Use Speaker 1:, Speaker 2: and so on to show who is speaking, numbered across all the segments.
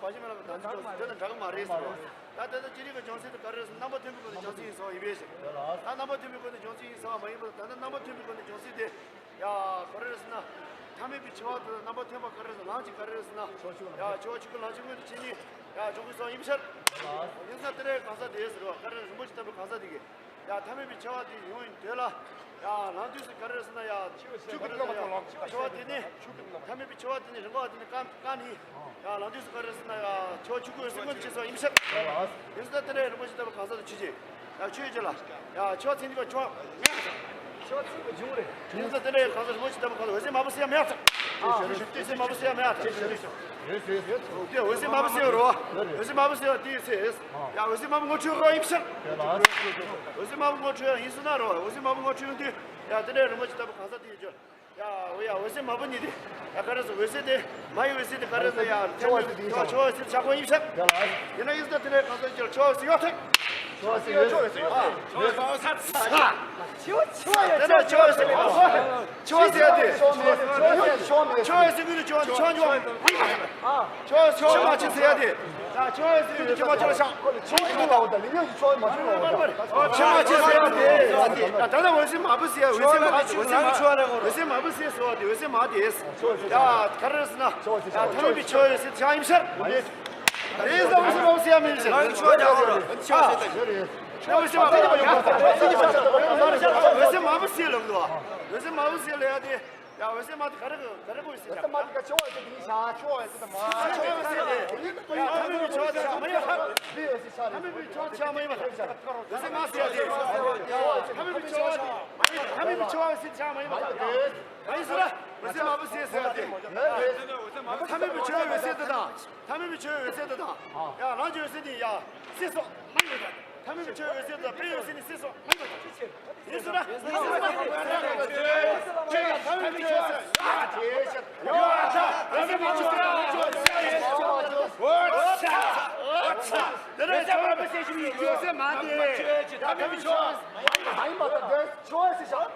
Speaker 1: 마지막으로 저는 작은 말이 있어요. 나한테도 지리가 정세도 가려서 남아 팀이거든 정세에서 이베시. 나 남아 팀이거든 정세에서 많이보다 나는 남아 팀이거든 정세대. 야 거래서나 담에 비춰도 남아 팀 가려서 나지 가려서나. 야 저 지금 나지고 지니. 야 저기서 임샷. 인사들의 가사 대해서 가려서 뭐지 답을 가사 되게. 야 담에 비춰도 용인 되라. 야 나한테서 가려서나 야 저한테니 담에 비춰왔더니 이런 거 같더니 깐이 야 나한테서 가려서나 야 저 죽고 생각해서 임샷. 인사들의 이런 것이 답을 가사도 주지. 야 주의절라. 야 저한테니까 좋아. 인사들의 가사 뭐지 답을 가사 왜세 마부세야 매다. 왜세 마부세야 매다. 왜세 마부세요로. 왜세 마부세요 디스. 야 왜세 마부 거 주고 임샷. 왜세 마부 거 주야 인수나로. 왜세 마부 거 주는데 야 들의 이런 것이 답을 가사 뒤죠. 야, 왜야, 왜세 마분이디? 야, 그래서 왜세대, 많이 왜세대 가려서 야, 좋아했어, 자꾸 임상. 얘네 인스타트에 가서 이제 좋아했어, 요택. 좋아했어요. 내가 좋아했어야 돼. 좋아했어, 그래, 좋아 맞춰야 돼. 자, 좋아했어, 이렇게 맞춰서. 맞춰야 돼. 야, 다들 왜세 마부세요? 왜세 마부세요? 왜세 마디에스? 야, 가르스나. 야, 타미비 초에서 자 임상. 그래서 무슨 마부세요, 밀지? 왜세 마부세요, 놈도? 왜세 마부세요 해야 돼? 야, 왜세 마디 가르고 있어. 왜세 마디가 좋아해서 니샤 좋아해서 마. 야, 타미비 좋아해서 뭐야? 타미비 좋아해서 뭐야? 왜세 마세요 돼? 타미비 좋아해서 타미비 좋아해서 자 뭐야? 아이스라. 왜세 마부세요 해야 돼? 타미비 좋아해 왜세다? 타미비 좋아해 왜세다? 야, 나저 왜세니? 야, 세서 많이 가. 타미비 좋아해 왜세다? 배우세니 세서 많이 가. 예수라. 제가 타미비 좋아해. 야, 자, 왜세 마부세요? 너네 마부세요. 요새 많이. 타미비 좋아해. 많이 받다. 좋아했어.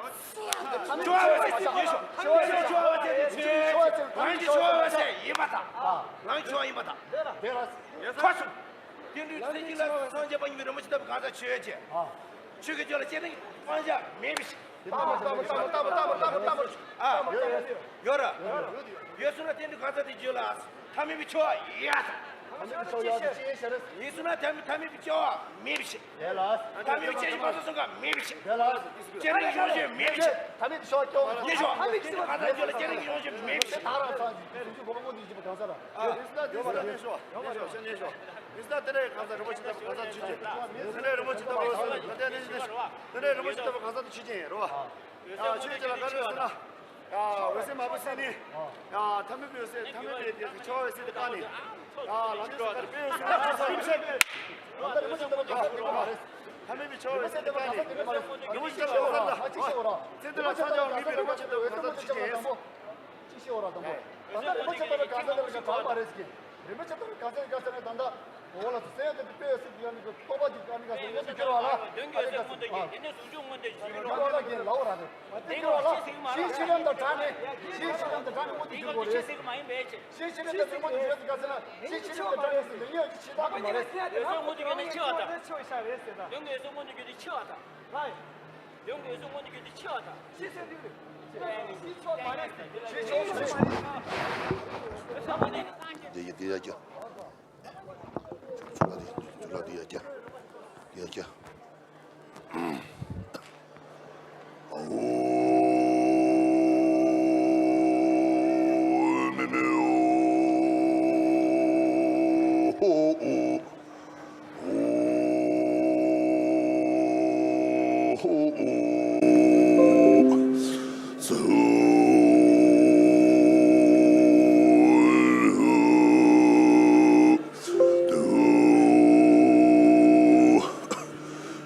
Speaker 1: 예수나 담이 비켜 미비시. 담이 비켜 봐서가 미비시. 제는 요새 미비시. 담이 비켜 또. 예수. 담이 비켜 가서 제는 요새 미비시. 알아서 이제 보는 건지 좀 가서라. 예수나 예수. 예수. 예수나 때에 가서 로봇이 가서 주지. 너네 로봇이 또 가서 너네 로봇이 또 가서 주지. 로와. 야, 주의자라 가르스나. 야, 왜세 마부세니? 야, 담배 요새 담배 저 있을 때 까니. 야, 라디오를 빼서 임색. 담배 저 있을 때 까니. 너무 진짜 못한다. 쟤들아 찾아온 미비를 맞춰도 가서 지지했어. 지시오라도 뭐. 나도 맞춰도 가서 잘 말했지. 맞춰도 가서 단다. 올라 세야도 빼서 그냥 그 뽑아지 가는 거 이거 들어와라.
Speaker 2: 연결해서 뭔데 얘네 수중 뭔데 지금
Speaker 1: 나오라긴 나오라네. 내가 시시년도 전에 시시년도 전에 못
Speaker 2: 이거
Speaker 1: 들고
Speaker 2: 미치세가 많이 매지
Speaker 1: 시시년도 전에 못 들고 가서는 시시년도 전에 내가 치다고 말했어.
Speaker 2: 여기서 모두견이 치워다 연결해서 모두견이 치워다 연결해서 모두견이 치워다
Speaker 3: Dia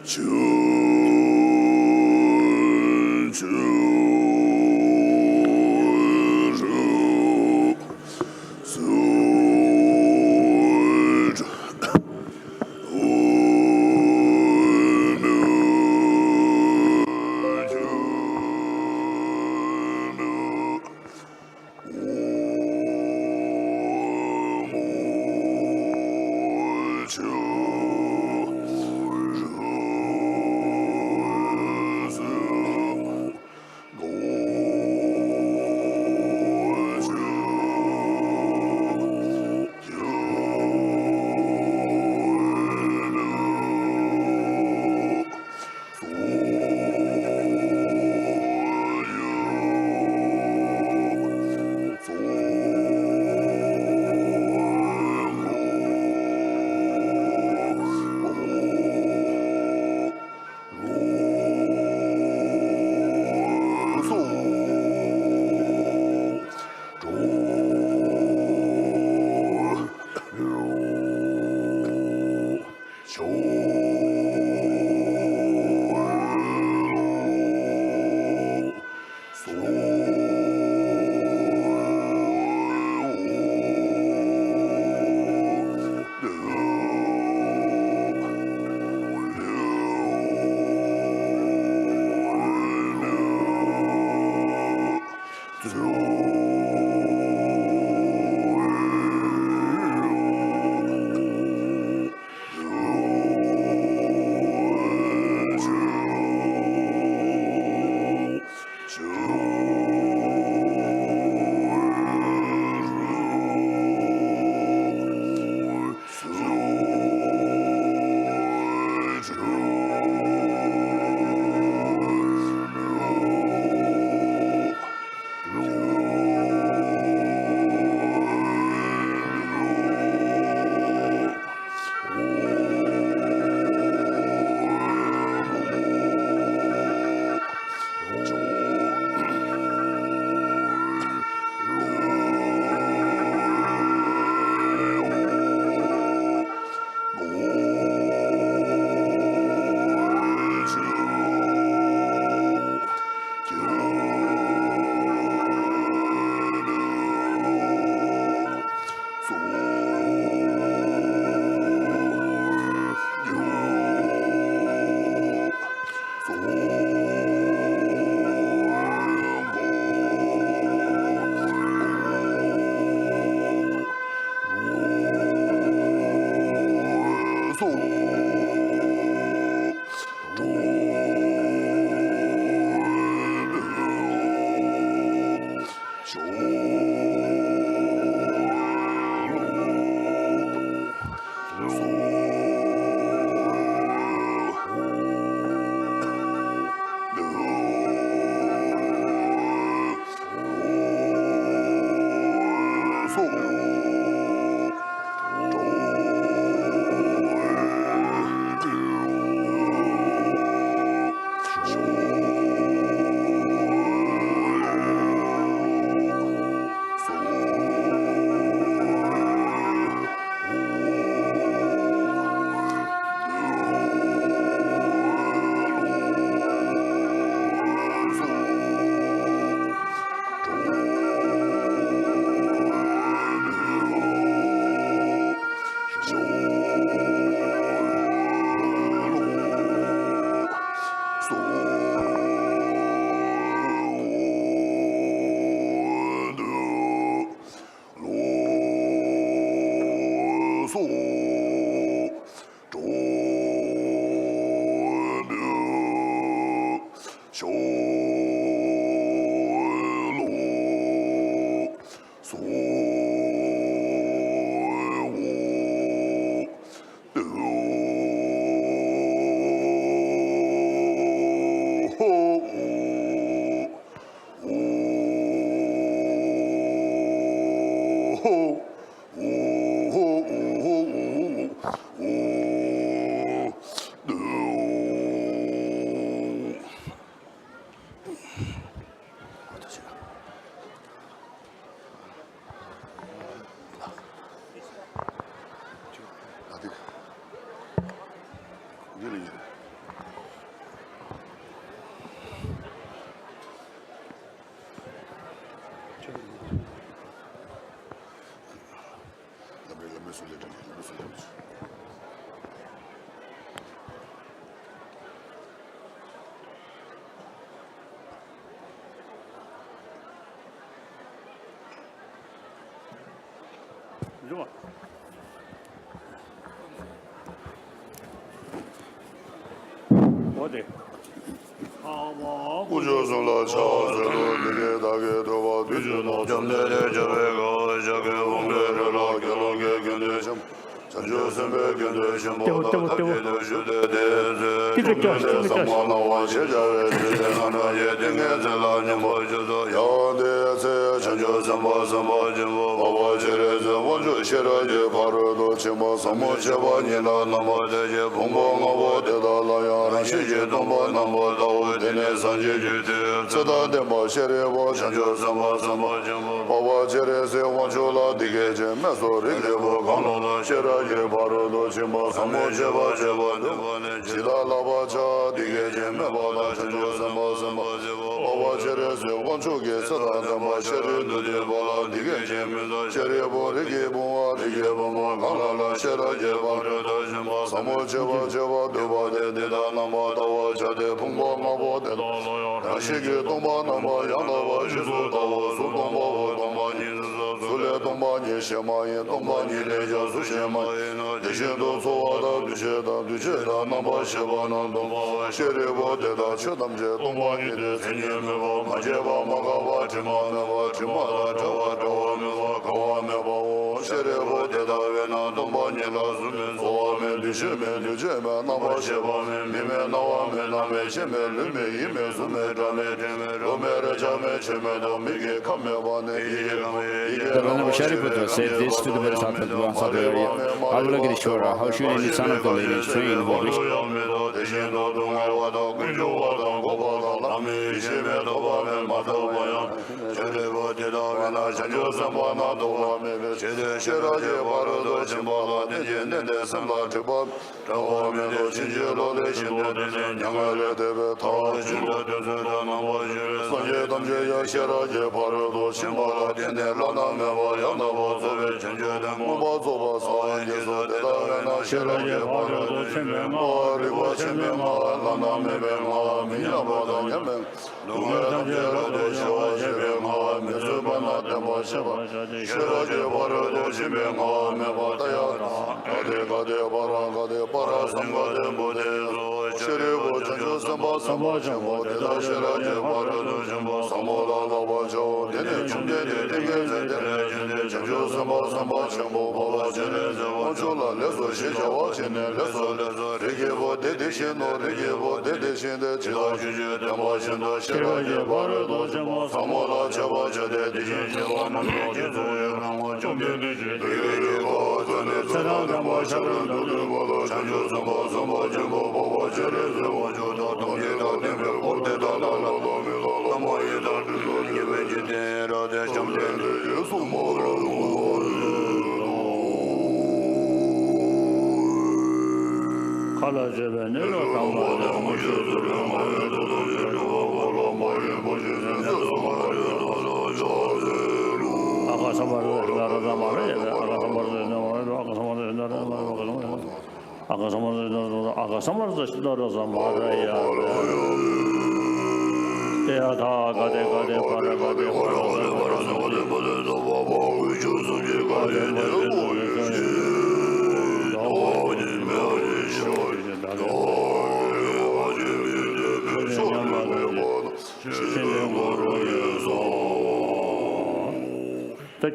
Speaker 3: Choo
Speaker 2: 어디?
Speaker 3: 우주선라 차세로 되게 다게 도와 뒤주노 점내대 저배가 저게 홍대를 결혼게 견대심 전주선배 견대심 모두 다게도 주대대세 성만화와 시자회 대대하나의 등에서라니 모주도 야대세 전주선보선보진보 바바지레서 원주 시라지 바로도 치모 사모체반이나 나머대제 봉봉하고 대달라야라 시제 동보 남보다오 대내 산지주대 서다대모 시레보 전주선보선보진보 바바지레세 원주라 디게제 메소리게보 강로나 시라지 바로도 치모 사모체바제반도반에 지달라바자 디게제 메보다 전주선보선보진보 바바지레세 원주게 서다대모 시레누데 보라 디게제 메도 시레보 리게보와 리게보모 강로나 시라지 바로도 치모 사모체바제바 도바데 대다나마다와 자대 풍광하고 대다나야 다시게 동반나마 양나와 지수다와 수동바와 동반인사 술레 동반이 시마인 동반이 레자 수시마인 대신도 소와다 두제다 나바 시바나 동바와 시레보 대다 최담제 동반이 대세님에바 마제바 마가와 지마나와 지마다 저와 저와메와 가와메바오 시레보 대다 외나 동반이라 수면 소와메 두시메 두제메 나바 시바메 미메 나와메 나메 시메 르메 이메 수메 자메 제메 로메 자메 제메 도미게 카메바네
Speaker 4: The Lama Jataka said this to the Bodhisattva once area. Avalokiteshvara, how should any son of the living train who wished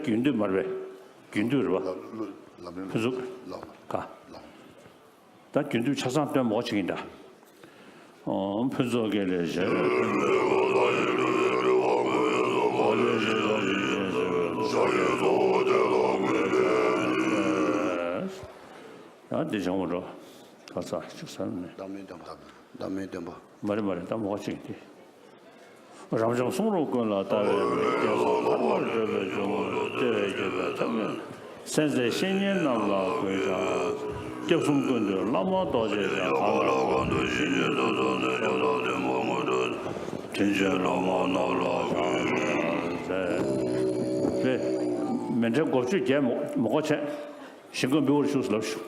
Speaker 5: 균도 말해. 균도로 봐. 그래서 가. 다 균도 차상 때 뭐치긴다. 분석에서 야, 대정으로 가서 식사는
Speaker 3: 담에 봐.
Speaker 5: 말이 다 뭐치기. ramjang sungro kun la ta sense shenyen nam la kun ja gyapsum kun de lama do je ja ha do shinye do de mo do tenje lama na la le menje go chu je mo go che shingon bi wo shu slo shu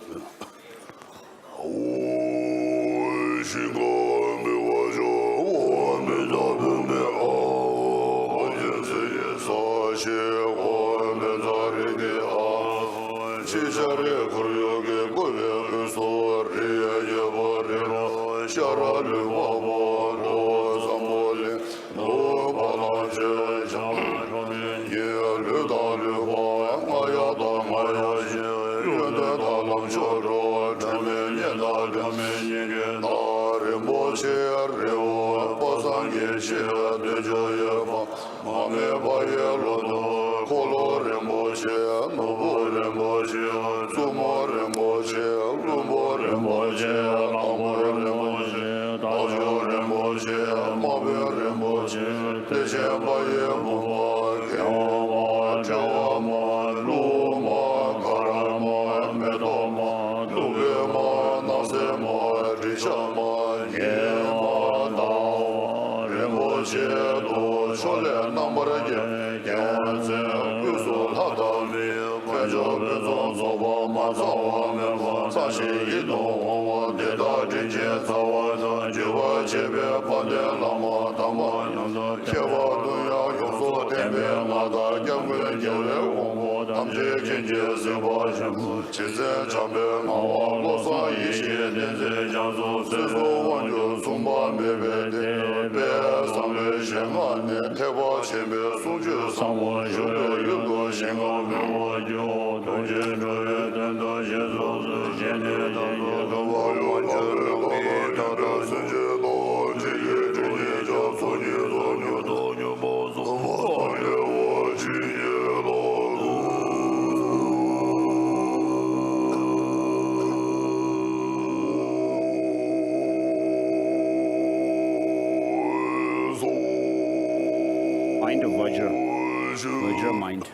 Speaker 5: Vajra mind.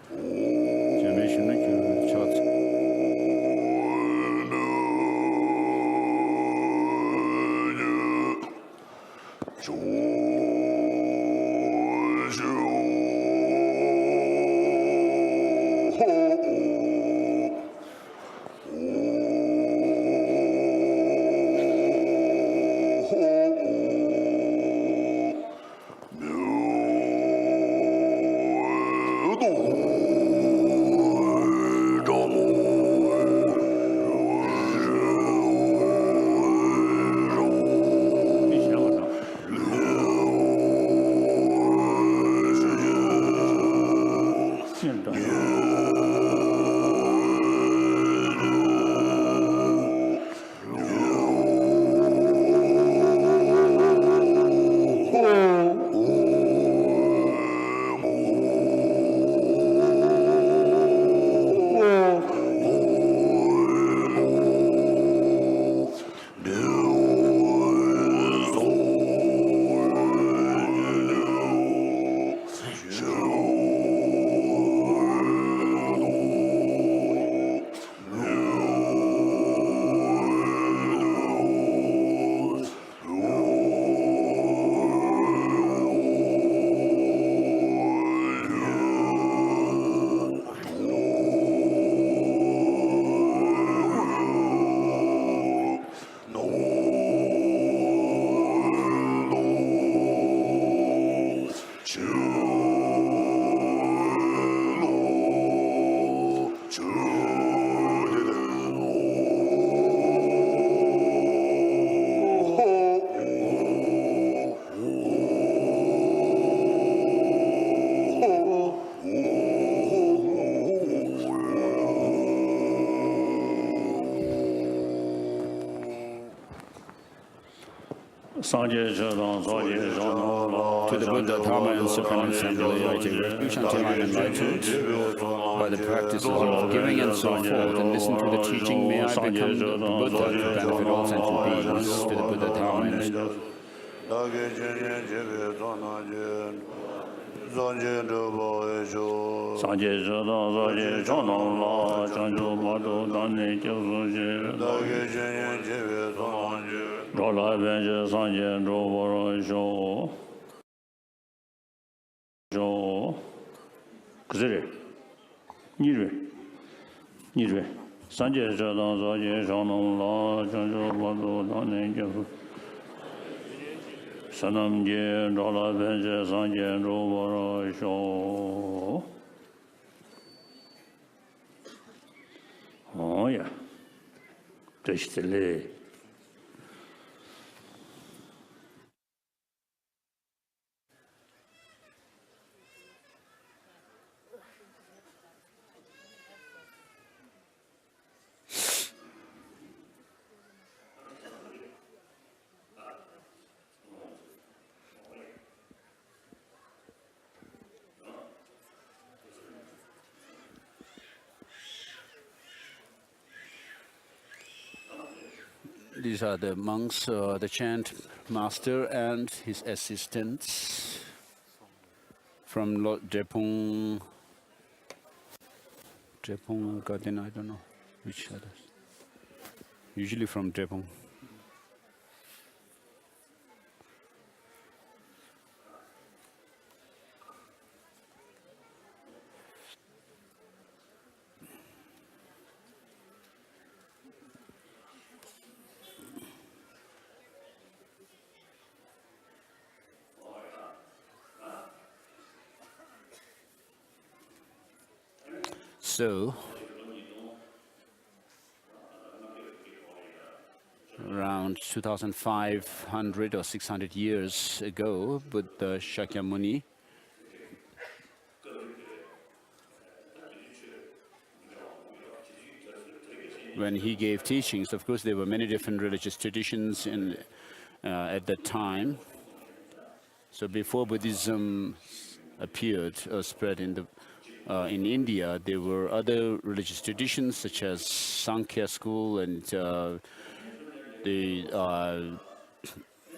Speaker 5: Generation chart.
Speaker 4: To the Buddha, Dharma, and Supreme Assembly, I take refuge until I am enlightened by the practices of giving and so forth, and listen to the teaching. May I become the Buddha to benefit all sentient beings. To the Buddha, Dharma, and
Speaker 5: Sanamje Dola Benje Sanje Roboro Show. Oh, yeah. Tasty.
Speaker 4: These are the monks, the chant master and his assistants from Lord Drepung Garden, I don't know which others. Usually from Drepung. So, around 2,500 or 600 years ago, Buddha Shakyamuni when he gave teachings, of course there were many different religious traditions at that time. So before Buddhism appeared or spread in India, there were other religious traditions such as Sankhya school and the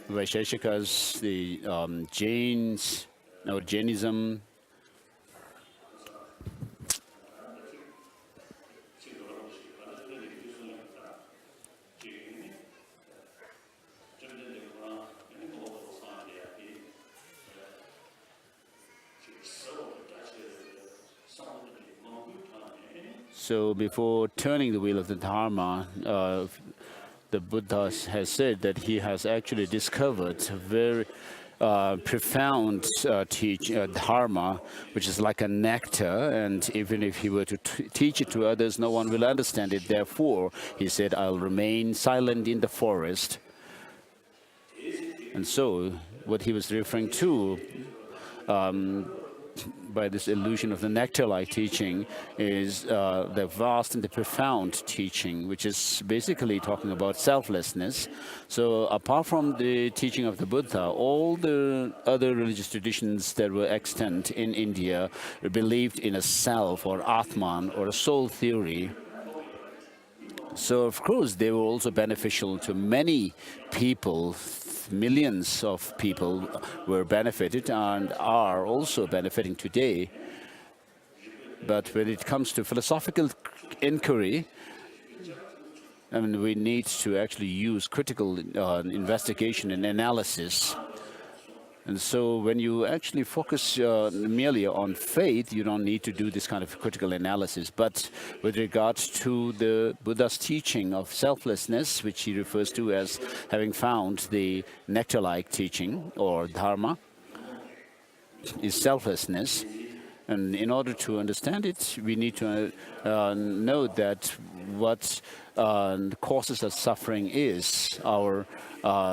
Speaker 4: Vaisheshikas, the Jains, or Jainism. So before turning the wheel of the Dharma, the Buddha has said that he has actually discovered a very profound Dharma, which is like a nectar, and even if he were to teach it to others, no one will understand it. Therefore, he said, I'll remain silent in the forest. And so, what he was referring to by this illusion of the nectar-like teaching is the vast and the profound teaching, which is basically talking about selflessness. So apart from the teaching of the Buddha, all the other religious traditions that were extant in India believed in a self or Atman or a soul theory. So of course they were also beneficial to many people. Millions of people were benefited and are also benefiting today. But when it comes to philosophical inquiry, I mean, we need to actually use critical investigation and analysis. And so when you actually focus merely on faith, you don't need to do this kind of critical analysis. But with regards to the Buddha's teaching of selflessness, which he refers to as having found the nectar-like teaching or Dharma, is selflessness. And in order to understand it, we need to know that what causes us suffering is our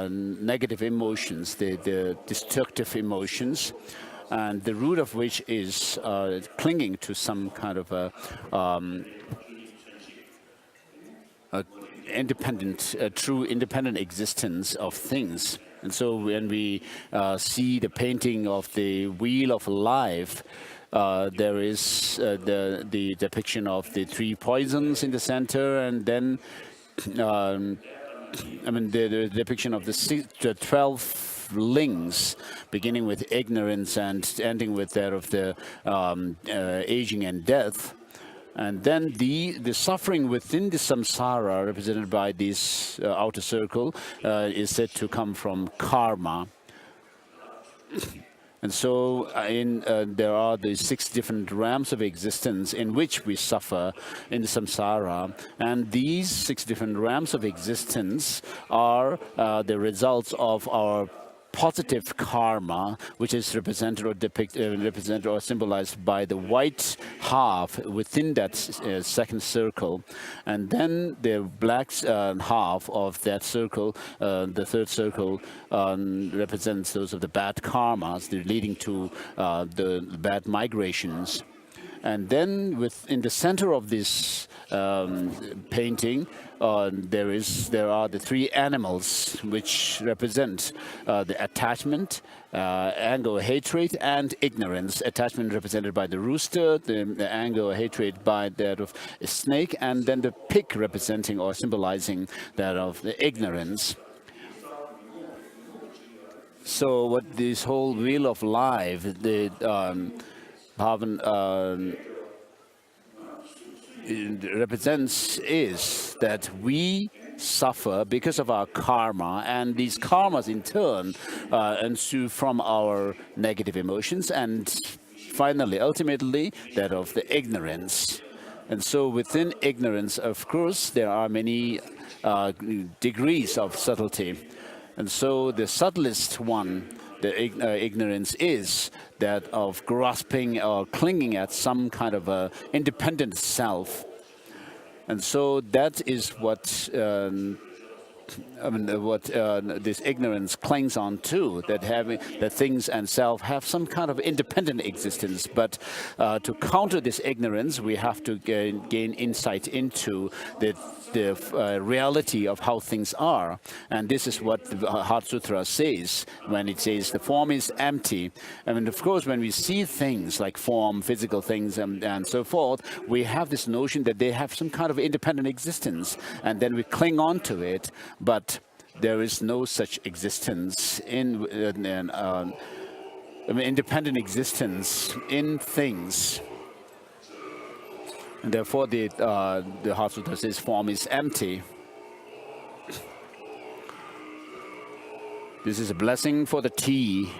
Speaker 4: negative emotions, the destructive emotions, and the root of which is clinging to some kind of a true independent existence of things. And so when we see the painting of the Wheel of Life, there is the depiction of the 3 poisons in the center, and then the depiction of the 12 links, beginning with ignorance and ending with that of the aging and death. And then the suffering within the samsara, represented by this outer circle, is said to come from karma. And so there are the 6 different realms of existence in which we suffer in the samsara. And these 6 different realms of existence are the results of our positive karma, which is represented or symbolized by the white half within that second circle, and then the black half of that circle, the third circle, represents those of the bad karmas leading to the bad migrations. And then in the center of this painting, there are the 3 animals which represent the attachment, anger, hatred, and ignorance. Attachment represented by the rooster, the anger or hatred by that of a snake, and then the pig representing or symbolizing that of the ignorance. So what this whole Wheel of Life, the represents is that we suffer because of our karma, and these karmas in turn ensue from our negative emotions, and finally, ultimately, that of the ignorance. And so within ignorance, of course, there are many degrees of subtlety. And so the subtlest one, the ignorance, is that of grasping or clinging at some kind of a independent self. And so that is what this ignorance clings on to, that things and self have some kind of independent existence. But to counter this ignorance, we have to gain insight into the reality of how things are. And this is what the Heart Sutra says when it says the form is empty. I mean, of course, when we see things like form, physical things, and so forth, we have this notion that they have some kind of independent existence, and then we cling on to it. But there is no such existence independent existence in things. And therefore, the Heart Sutra says form is empty. This is a blessing for the tea.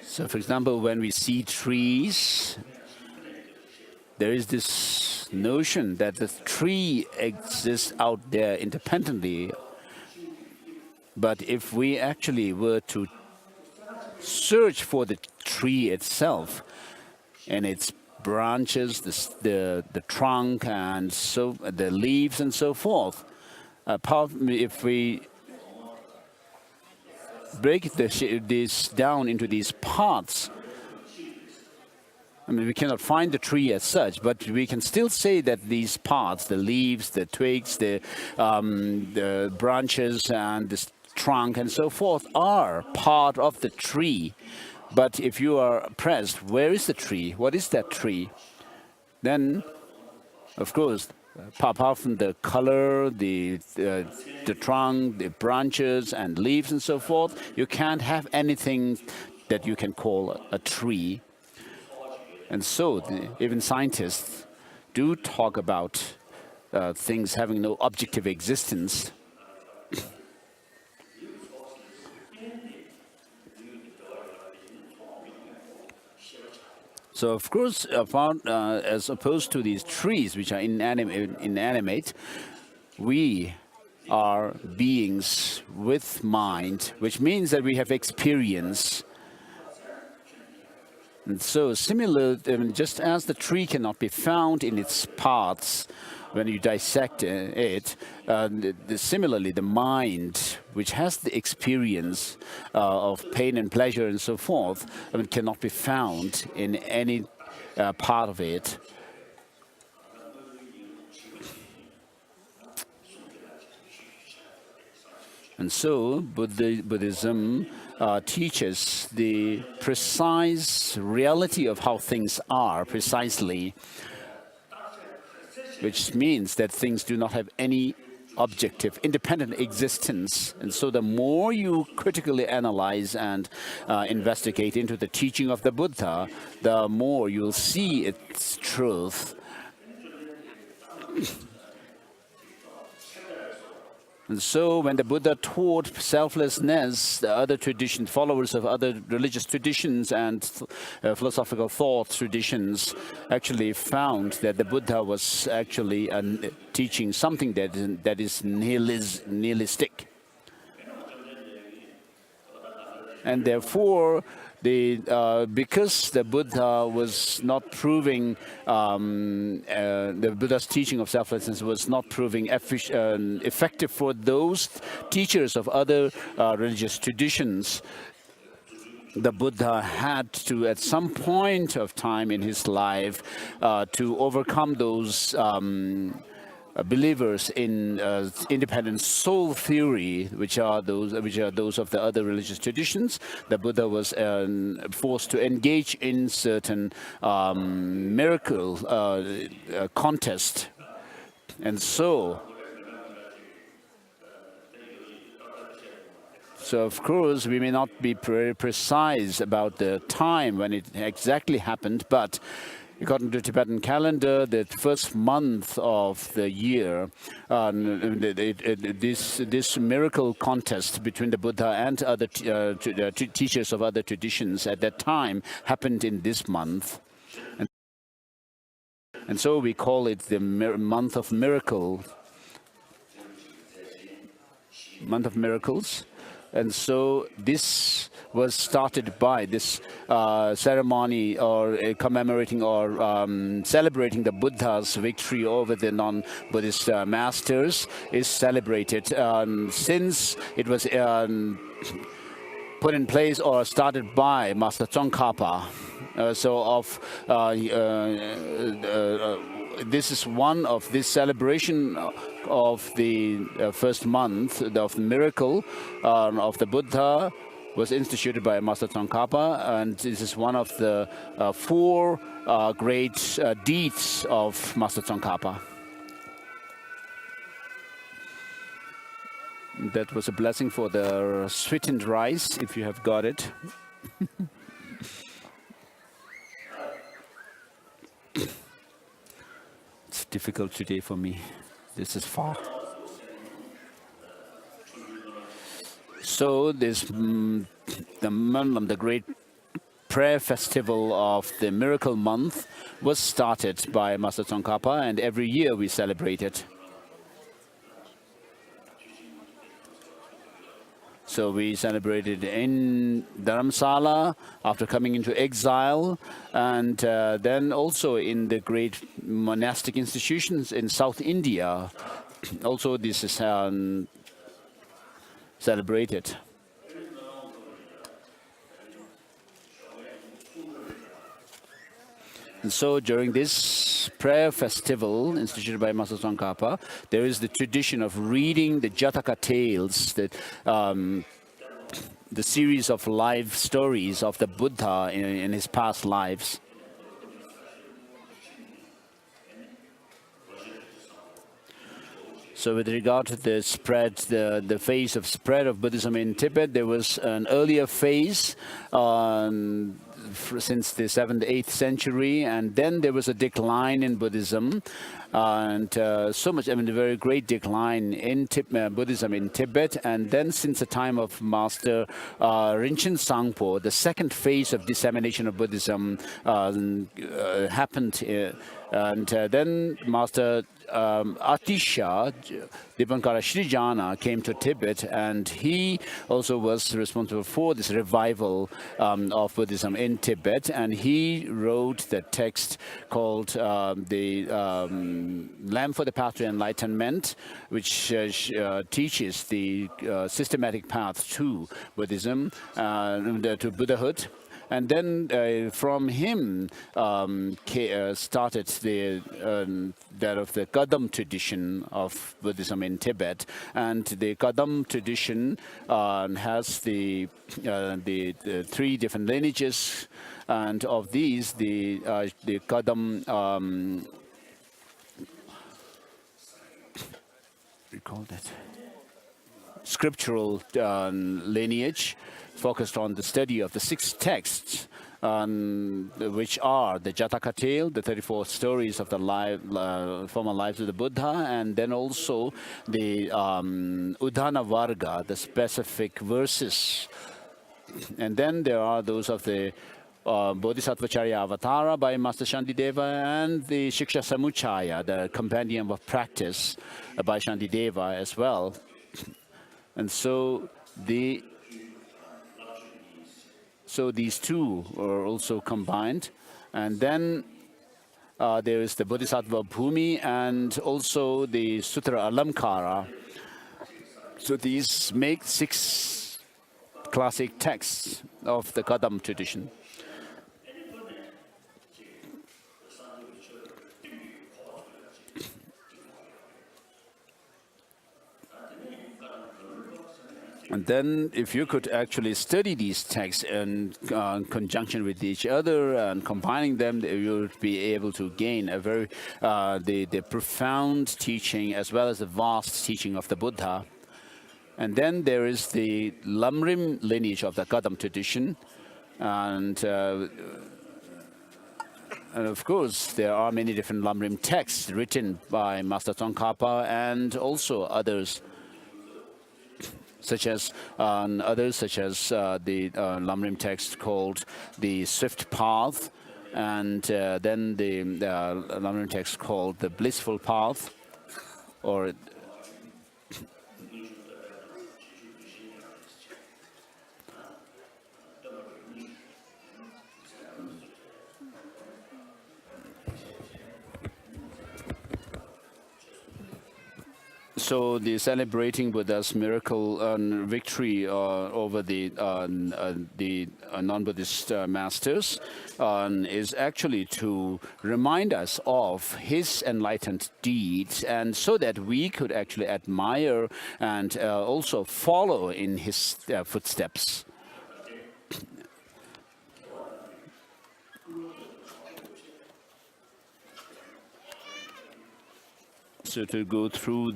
Speaker 4: So, for example, when we see trees, there is this notion that the tree exists out there independently. But if we actually were to search for the tree itself and its branches, the trunk, and so the leaves and so forth, if we break this down into these parts, I mean, we cannot find the tree as such, but we can still say that these parts, the leaves, the twigs, the branches, and the trunk, and so forth, are part of the tree. But if you are pressed, where is the tree? What is that tree? Then, of course, apart from the color, the trunk, the branches and leaves and so forth, you can't have anything that you can call a tree. And so even scientists do talk about things having no objective existence. So, of course, as opposed to these trees, which are inanimate, we are beings with mind, which means that we have experience. And so similar, just as the tree cannot be found in its parts when you dissect it, similarly the mind, which has the experience of pain and pleasure and so forth, cannot be found in any part of it. And so Buddhism teaches the precise reality of how things are precisely, which means that things do not have any objective, independent existence. And so the more you critically analyze and investigate into the teaching of the Buddha, the more you'll see its truth. And so when the Buddha taught selflessness, the other traditions, followers of other religious traditions and philosophical thought traditions actually found that the Buddha was actually teaching something that is nihilistic. And therefore, because the Buddha was not proving, the Buddha's teaching of selflessness was not proving effective for those teachers of other religious traditions, the Buddha had to, at some point of time in his life, to overcome those believers in independent soul theory, which are those of the other religious traditions. The Buddha was forced to engage in certain miracle contest, and so of course we may not be very precise about the time when it exactly happened, but according to Tibetan calendar, the first month of the year, this miracle contest between the Buddha and other teachers of other traditions at that time happened in this month. And so we call it the month of miracles. And so this was started by this ceremony or commemorating or celebrating the Buddha's victory over the non-Buddhist masters is celebrated since it was put in place or started by Master Tsongkhapa. This is one of this celebration of the first month of the miracle of the Buddha was instituted by Master Tsongkhapa, and this is one of the four great deeds of Master Tsongkhapa. That was a blessing for the sweetened rice, if you have got it. It's difficult today for me. This is far. So this, the great prayer festival of the miracle month was started by Master Tsongkhapa, and every year we celebrate it. So we celebrated in Dharamsala after coming into exile, and then also in the great monastic institutions in South India. Also this is celebrated. And so during this prayer festival instituted by Master Tsongkhapa, there is the tradition of reading the Jataka tales, the series of life stories of the Buddha in his past lives. So with regard to the spread, the phase of spread of Buddhism in Tibet, there was an earlier phase since the 7th, 8th century, and then there was a decline in Buddhism, and so much, a very great decline in Buddhism in Tibet. And then since the time of Master Rinchen Sangpo, the second phase of dissemination of Buddhism happened, and then Master Atisha, Dipankara Srijana, came to Tibet, and he also was responsible for this revival of Buddhism in Tibet, and he wrote the text called the Lamp for the Path to Enlightenment, which teaches the systematic path to Buddhism, to Buddhahood. And then from him started that of the Kadam tradition of Buddhism in Tibet. And the Kadam tradition has the three different lineages, and of these, the Kadam recall that scriptural lineage focused on the study of the 6 texts, which are the Jataka tale, the 34 stories of the former lives of the Buddha, and then also the Udhana Varga, the specific verses. And then there are those of the Bodhisattvacharya Avatara by Master Shantideva, and the Shiksha Samuchaya, the compendium of practice by Shantideva as well. And so these two are also combined. And then there is the Bodhisattva Bhumi and also the Sutra Alamkara. So these make 6 classic texts of the Kadam tradition. And then if you could actually study these texts in conjunction with each other and combining them, you would be able to gain a very the profound teaching as well as the vast teaching of the Buddha. And then there is the Lamrim lineage of the Kadam tradition. And of course, there are many different Lamrim texts written by Master Tsongkhapa and also others, such as the Lamrim text called the Swift Path, and then the Lamrim text called the Blissful Path, or so the celebrating Buddha's miracle victory over the non-Buddhist masters is actually to remind us of his enlightened deeds, and so that we could actually admire and also follow in his footsteps. So to go through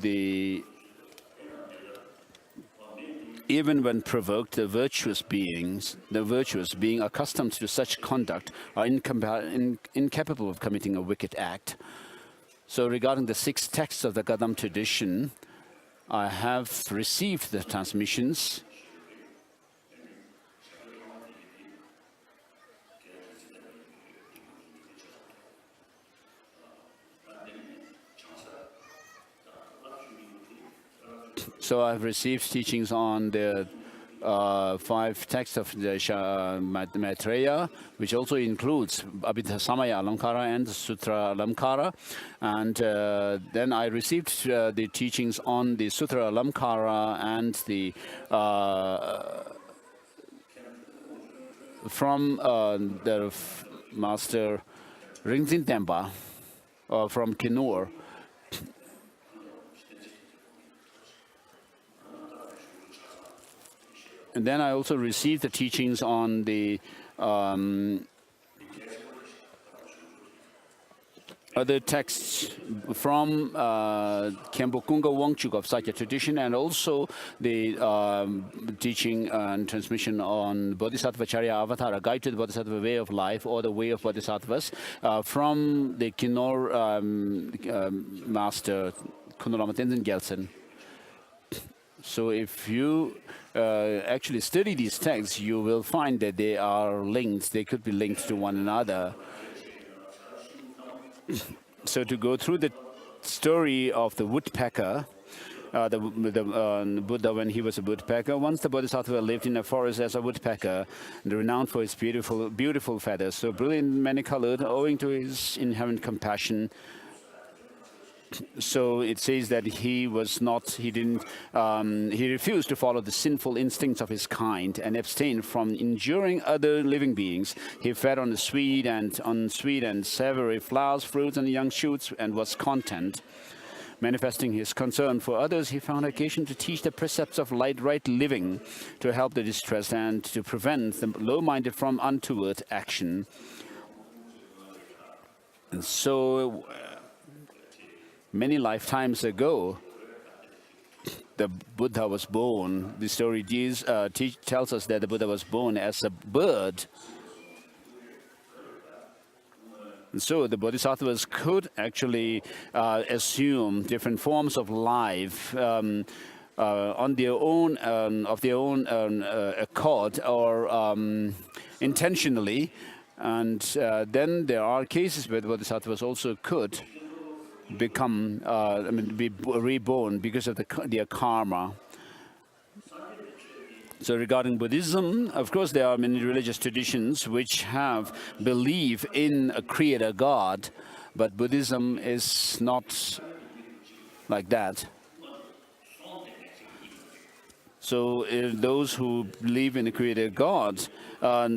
Speaker 4: even when provoked, the virtuous being accustomed to such conduct are incapable of committing a wicked act. So regarding the 6 texts of the Kadam tradition, I have received the transmissions. So I've received teachings on the 5 texts of the Maitreya, which also includes Abhidhasamaya Alamkara and Sutra Alamkara. And then I received the teachings on the Sutra Alamkara and the from the Master Rinzin Tempa from Kinur. And then I also received the teachings on the other texts from Kempo-kunga Wangchuk of Sakya tradition, and also the teaching and transmission on Bodhisattvacharya Avatara, Guide to the Bodhisattva Way of Life, or the Way of Bodhisattvas, from the Kinor Master Kundalama Tenzin Gyaltsen. So if you actually study these texts, you will find that they are linked. They could be linked to one another. So to go through the story of the woodpecker. The Buddha, when he was a woodpecker, once the Bodhisattva lived in a forest as a woodpecker, renowned for his beautiful feathers, so brilliant, many-colored, owing to his inherent compassion. So it says that he refused to follow the sinful instincts of his kind and abstained from injuring other living beings. He fed on sweet and savory flowers, fruits, and young shoots, and was content. Manifesting his concern for others, he found occasion to teach the precepts of right living, to help the distressed and to prevent the low-minded from untoward action. And so, many lifetimes ago, the Buddha was born. The story tells us that the Buddha was born as a bird. And so the Bodhisattvas could actually assume different forms of life on their own, of their own accord or intentionally. And then there are cases where the Bodhisattvas also could become, be reborn because of their karma. So regarding Buddhism, of course, there are many religious traditions which have belief in a creator God, but Buddhism is not like that. So those who believe in a creator God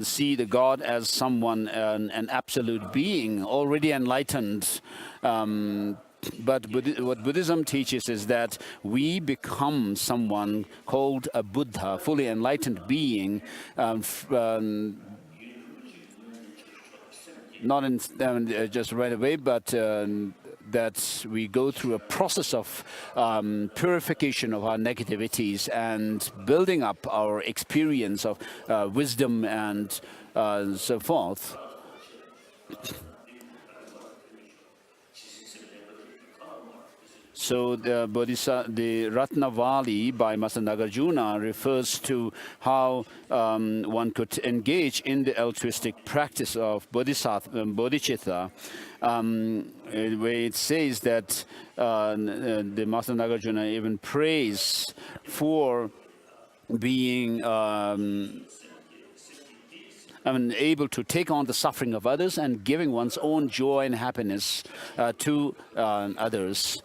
Speaker 4: see the God as someone, an absolute being, already enlightened. But what Buddhism teaches is that we become someone called a Buddha, fully enlightened being, not just right away, but that we go through a process of purification of our negativities and building up our experience of wisdom and so forth. So the Ratnavali by Master Nagarjuna refers to how one could engage in the altruistic practice of bodhicitta, where it says that the Master Nagarjuna even prays for being able to take on the suffering of others and giving one's own joy and happiness to others.